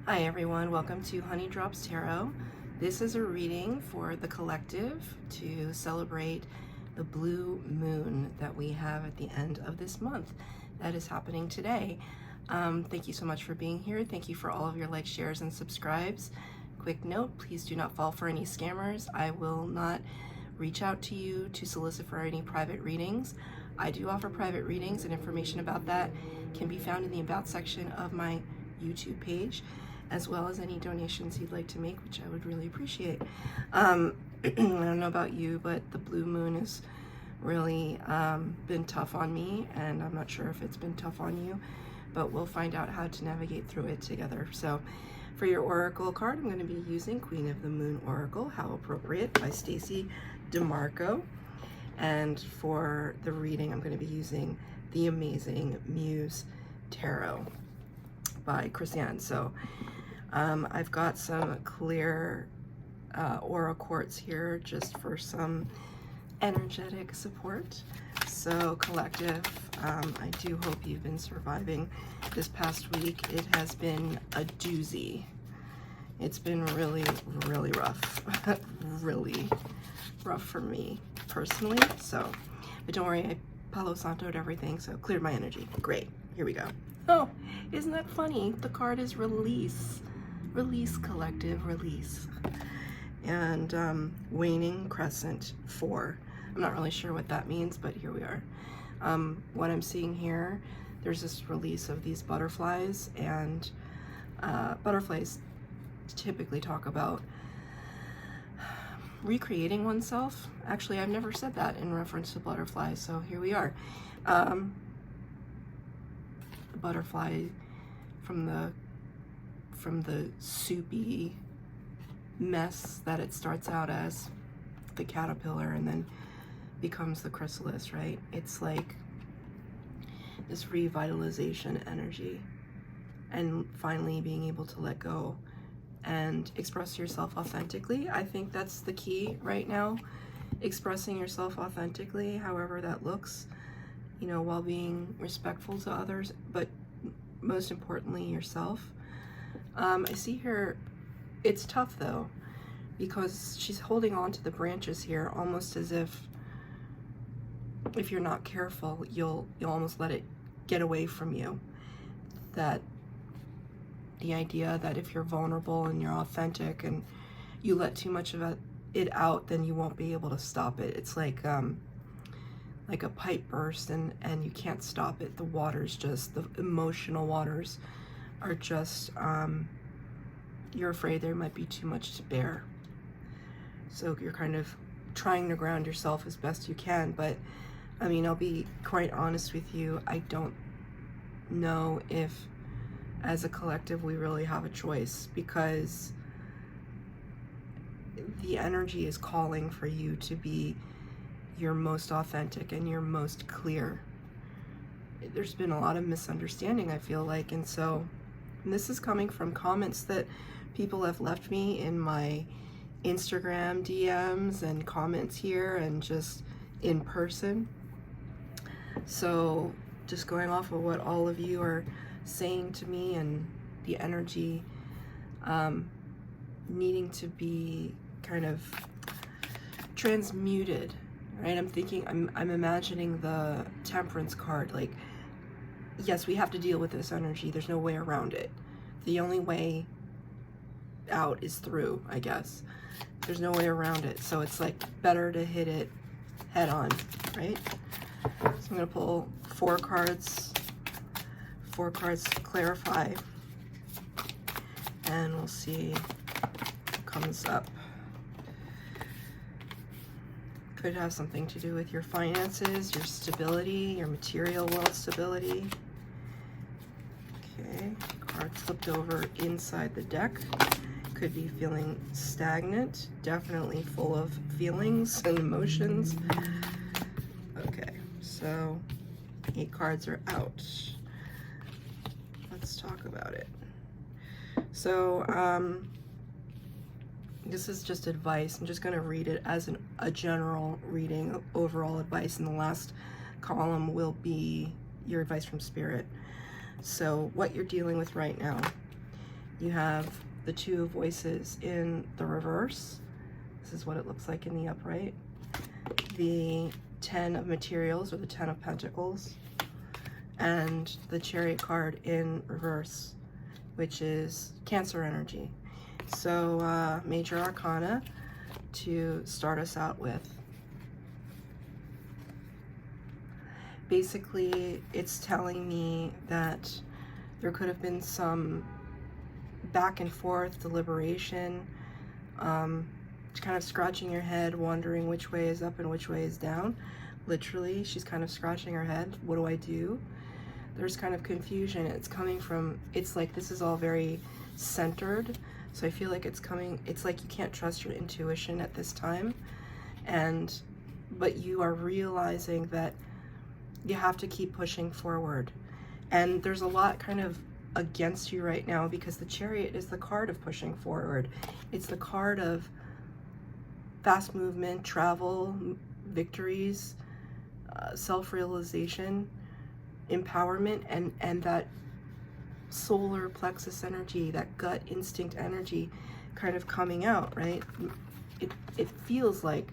Hi everyone, welcome to Honey Drops Tarot. This is a reading for the collective to celebrate the blue moon that we have at the end of this month that is happening today. Thank you so much for being here. Thank you for all of your likes, shares, and subscribes. Quick note, please do not fall for any scammers. I will not reach out to you to solicit for any private readings. I do offer private readings, and information about that can be found in the About section of my YouTube page, as well as any donations you'd like to make, which I would really appreciate. I don't know about you, but the blue moon has really been tough on me, and I'm not sure if it's been tough on you, but we'll find out how to navigate through it together. So for your oracle card, I'm going to be using Queen of the Moon Oracle, How Appropriate, by Stacey DeMarco. And for the reading, I'm going to be using The Amazing Muse Tarot by Christiane. So I've got some clear aura quartz here just for some energetic support. So collective, I do hope you've been surviving this past week. It has been a doozy. It's been really, really rough. Really rough for me personally. So, but don't worry, I Palo Santo'd everything, so cleared my energy. Great, here we go. Oh, isn't that funny? The card is release. Release, collective, release. And waning crescent 4. I'm not really sure what that means, but here we are. What I'm seeing here, there's this release of these butterflies, and butterflies typically talk about recreating oneself. Actually, I've never said that in reference to butterflies, so here we are. The butterfly from the soupy mess that it starts out as, the caterpillar, and then becomes the chrysalis, right? It's like this revitalization energy, and finally being able to let go and express yourself authentically. I think that's the key right now. Expressing yourself authentically, however that looks, you know, while being respectful to others, but most importantly, yourself. I see here, it's tough though, because she's holding on to the branches here, almost as if you're not careful, you'll almost let it get away from you. That the idea that if you're vulnerable and you're authentic and you let too much of it out, then you won't be able to stop it. It's like a pipe burst, and you can't stop it. The waters, just the emotional waters are just, you're afraid there might be too much to bear. So you're kind of trying to ground yourself as best you can. But I mean, I'll be quite honest with you, I don't know if as a collective we really have a choice, because the energy is calling for you to be your most authentic and your most clear. There's been a lot of misunderstanding, I feel like, and this is coming from comments that people have left me in my Instagram DMs and comments here and just in person. So just going off of what all of you are saying to me, and the energy needing to be kind of transmuted, right? I'm imagining the Temperance card, like, yes, we have to deal with this energy. There's no way around it. The only way out is through, I guess. There's no way around it. So it's like better to hit it head on, right? So I'm gonna pull 4 cards to clarify, and we'll see what comes up. Could have something to do with your finances, your stability, your material world stability. Okay, card flipped over inside the deck. Could be feeling stagnant, definitely full of feelings and emotions. Okay, so 8 cards are out. Let's talk about it. So this is just advice. I'm just going to read it as a general reading, overall advice, and the last column will be your advice from Spirit. So what you're dealing with right now You have the Two of Voices in the reverse. This is what it looks like in the upright. The Ten of Materials, or the Ten of Pentacles, and the Chariot card in reverse, which is Cancer energy. So major arcana to start us out with. Basically, it's telling me that there could have been some back and forth deliberation, kind of scratching your head, wondering which way is up and which way is down. Literally, she's kind of scratching her head. What do I do? There's kind of confusion. It's coming from, it's like this is all very centered. So I feel like it's coming, it's like you can't trust your intuition at this time. But you are realizing that you have to keep pushing forward. And there's a lot kind of against you right now, because the Chariot is the card of pushing forward. It's the card of fast movement, travel, victories, self-realization, empowerment, and that solar plexus energy, that gut instinct energy kind of coming out, right? It feels like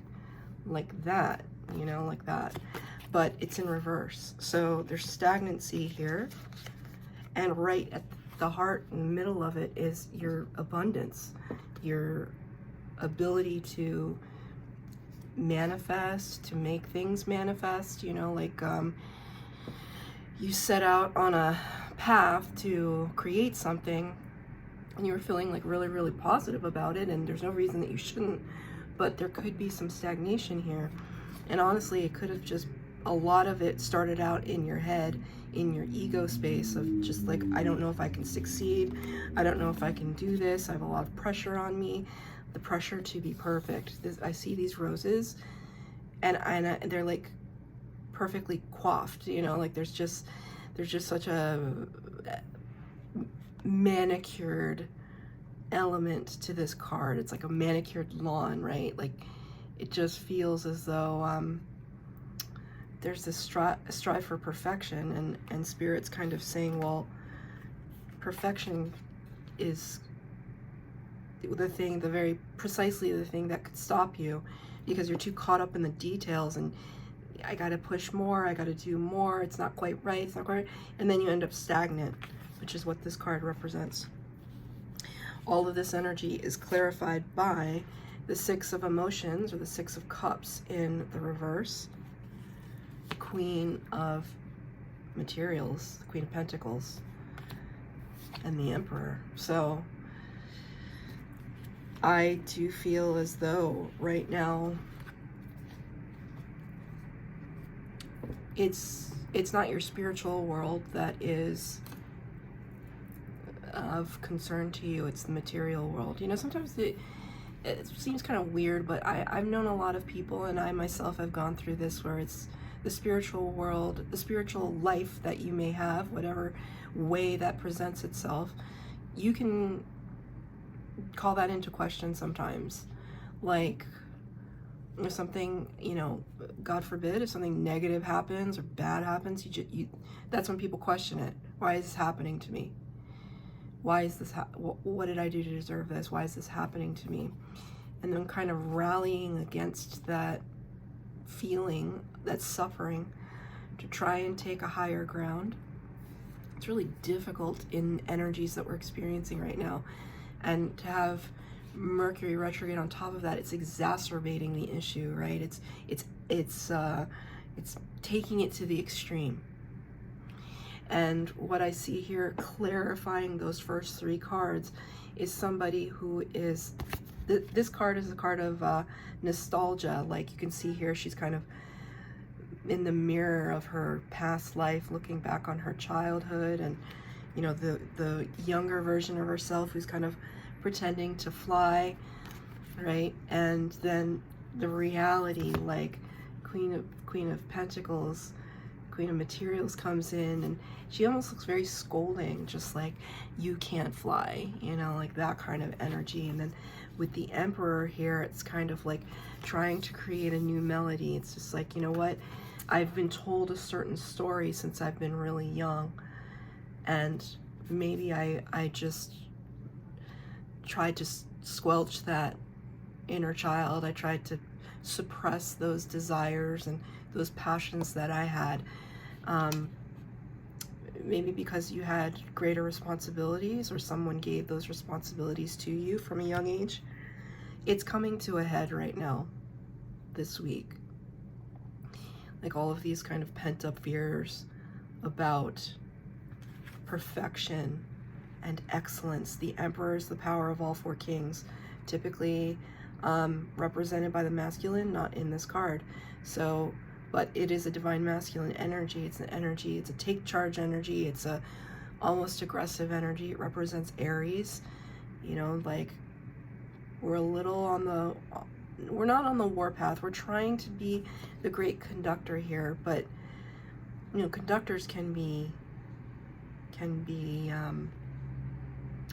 that, you know, like that, but it's in reverse. So there's stagnancy here, and right at the heart, in the middle of it, is your abundance, your ability to manifest, to make things manifest, you know, like you set out on a path to create something and you were feeling like really, really positive about it, and there's no reason that you shouldn't, but there could be some stagnation here. And honestly, it could have just, a lot of it started out in your head, in your ego space of just like, I don't know if I can succeed. I don't know if I can do this. I have a lot of pressure on me, the pressure to be perfect. I see these roses and they're like perfectly coiffed, you know, like there's just such a manicured element to this card. It's like a manicured lawn, right? Like it just feels as though there's this strive for perfection, and Spirit's kind of saying, well, perfection is the thing, precisely the thing that could stop you, because you're too caught up in the details, and I gotta push more, I gotta do more, it's not quite right, it's not quite right, and then you end up stagnant, which is what this card represents. All of this energy is clarified by the Six of Emotions, or the Six of Cups in the reverse, the Queen of Materials, the Queen of Pentacles, and the Emperor. So I do feel as though right now it's not your spiritual world that is of concern to you, it's the material world. You know, sometimes it seems kind of weird, but I've known a lot of people, and I myself have gone through this, where it's the spiritual world, the spiritual life that you may have, whatever way that presents itself, you can call that into question sometimes. Like, if something, you know, God forbid, if something negative happens or bad happens, that's when people question it. Why is this happening to me? Why is this, what did I do to deserve this? Why is this happening to me? And then kind of rallying against that feeling, that suffering, to try and take a higher ground. It's really difficult in energies that we're experiencing right now. And to have Mercury retrograde on top of that, it's exacerbating the issue, right? It's taking it to the extreme. And what I see here, clarifying those first three cards, is somebody who is, this card is a card of nostalgia. Like you can see here, she's kind of in the mirror of her past life, looking back on her childhood, and you know, the younger version of herself who's kind of pretending to fly, right? And then the reality, like Queen of Pentacles, Queen of Materials comes in, and she almost looks very scolding, just like, you can't fly, you know, like that kind of energy. And then with the Emperor here, it's kind of like trying to create a new melody. It's just like, you know what, I've been told a certain story since I've been really young, and maybe I just tried to squelch that inner child. I tried to suppress those desires and those passions that I had. Maybe because you had greater responsibilities or someone gave those responsibilities to you from a young age. It's coming to a head right now, this week. Like all of these kind of pent up fears about perfection and excellence. The Emperor is the power of all four kings, typically represented by the masculine, not in this card. So, but it is a divine masculine energy. It's an energy, it's a take charge energy. It's a almost aggressive energy. It represents Aries. You know, like we're a little on the, we're not on the warpath. We're trying to be the great conductor here, but you know, conductors can be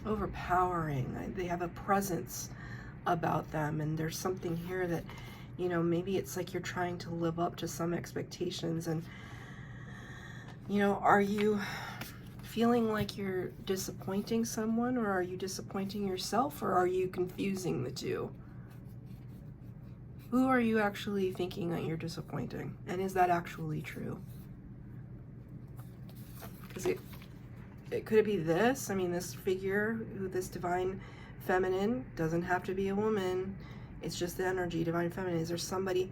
overpowering. They have a presence about them, and there's something here that, you know, maybe it's like you're trying to live up to some expectations, and you know, are you feeling like you're disappointing someone, or are you disappointing yourself, or are you confusing the two? Who are you actually thinking that you're disappointing, and is that actually true? Because could it be this? I mean, this figure, this divine feminine, doesn't have to be a woman. It's just the energy, divine feminine. Is there somebody,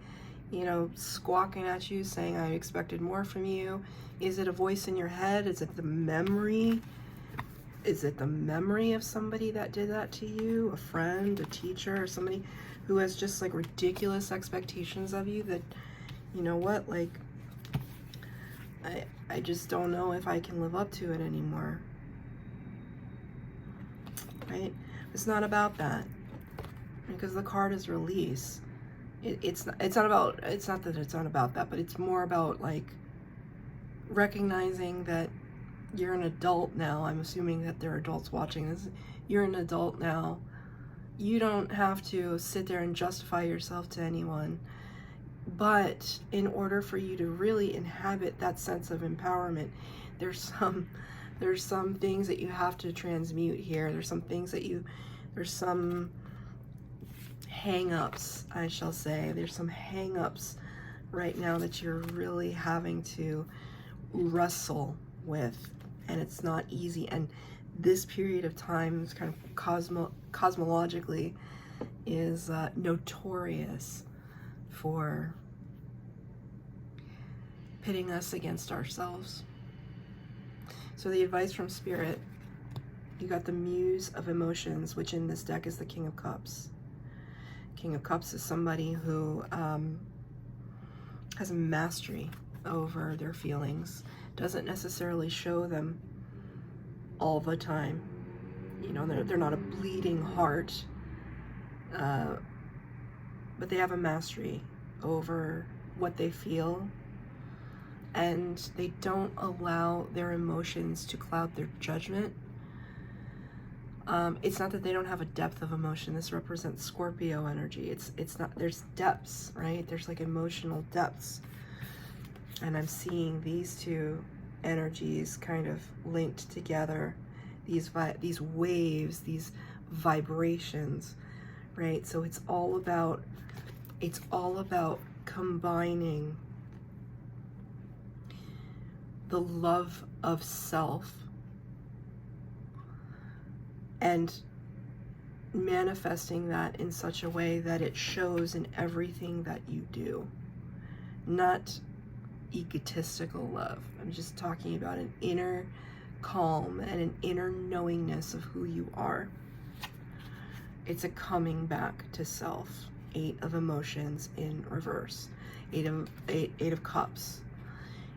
you know, squawking at you, saying, I expected more from you? Is it a voice in your head? Is it the memory? Is it the memory of somebody that did that to you? A friend, a teacher, or somebody who has just like ridiculous expectations of you that, you know what, like, I just don't know if I can live up to it anymore. Right? It's not about that. Because the card is release. It's not about that, but it's more about like recognizing that you're an adult now. I'm assuming that there are adults watching this. You're an adult now. You don't have to sit there and justify yourself to anyone. But in order for you to really inhabit that sense of empowerment, there's some things that you have to transmute here. There's some hang-ups, I shall say. There's some hang-ups right now that you're really having to wrestle with, and it's not easy. And this period of time is kind of cosmologically is notorious for pitting us against ourselves. So the advice from Spirit, you got the Muse of Emotions, which in this deck is the King of Cups. King of Cups is somebody who has mastery over their feelings, doesn't necessarily show them all the time. You know, they're not a bleeding heart, but they have a mastery over what they feel, and they don't allow their emotions to cloud their judgment. It's not that they don't have a depth of emotion. This represents Scorpio energy. It's not, there's depths, right? There's like emotional depths. And I'm seeing these two energies kind of linked together. These waves, these vibrations, right? So it's all about combining the love of self and manifesting that in such a way that it shows in everything that you do. Not egotistical love. I'm just talking about an inner calm and an inner knowingness of who you are. It's a coming back to self. 8 of emotions in reverse. 8 of cups.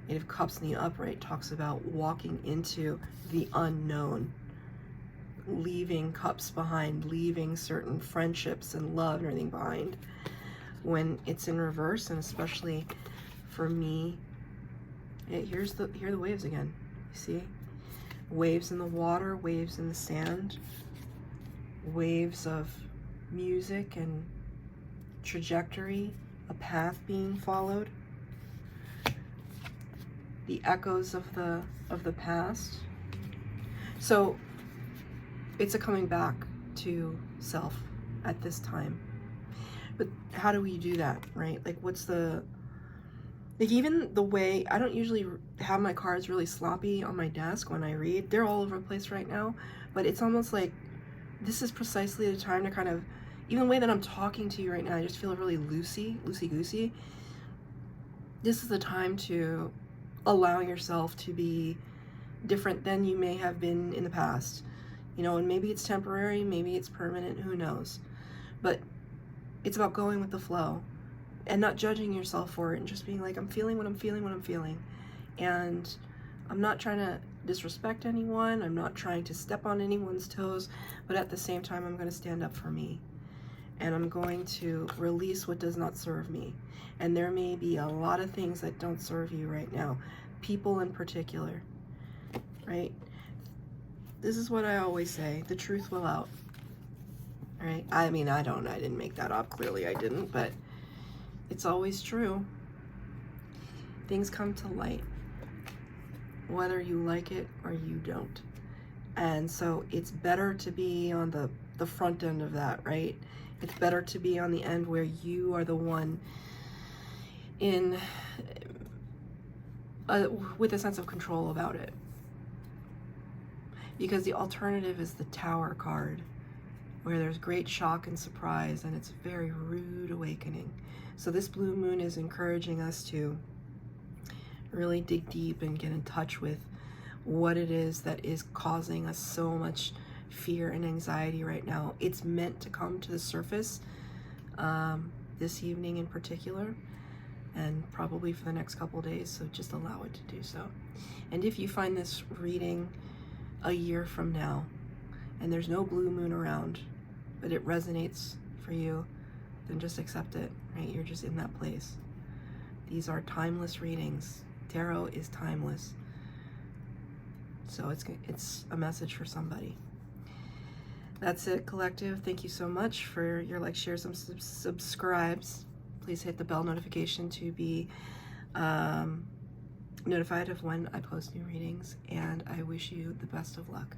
8 of cups in the upright talks about walking into the unknown, leaving cups behind, leaving certain friendships and love and everything behind. When it's in reverse, and especially for me, here are the waves again. You see? Waves in the water, waves in the sand, waves of music and trajectory, a path being followed, the echoes of the past. So it's a coming back to self at this time. But how do we do that, right? Like, what's the, like, even the way, I don't usually have my cards really sloppy on my desk when I read. They're all over the place right now, but it's almost like this is precisely the time to kind of, even the way that I'm talking to you right now, I just feel really loosey-goosey. This is the time to allow yourself to be different than you may have been in the past. You know, and maybe it's temporary, maybe it's permanent, who knows. But it's about going with the flow and not judging yourself for it and just being like, I'm feeling what I'm feeling when I'm feeling. And I'm not trying to disrespect anyone. I'm not trying to step on anyone's toes, but at the same time, I'm going to stand up for me. And I'm going to release what does not serve me. And there may be a lot of things that don't serve you right now, people in particular, right? This is what I always say, the truth will out, right? I mean, I didn't make that up, clearly I didn't, but it's always true. Things come to light, whether you like it or you don't. And so it's better to be on the front end of that, right? It's better to be on the end where you are the one in with a sense of control about it. Because the alternative is the Tower card, where there's great shock and surprise, and it's a very rude awakening. So this blue moon is encouraging us to really dig deep and get in touch with what it is that is causing us so much fear and anxiety right now. It's meant to come to the surface this evening in particular, and probably for the next couple days, so just allow it to do so. And if you find this reading a year from now and there's no blue moon around, but it resonates for you, then just accept it, right? You're just in that place. These are timeless readings. Tarot is timeless. So it's a message for somebody. That's it, collective. Thank you so much for your likes, shares, and subscribes. Please hit the bell notification to be notified of when I post new readings, and I wish you the best of luck.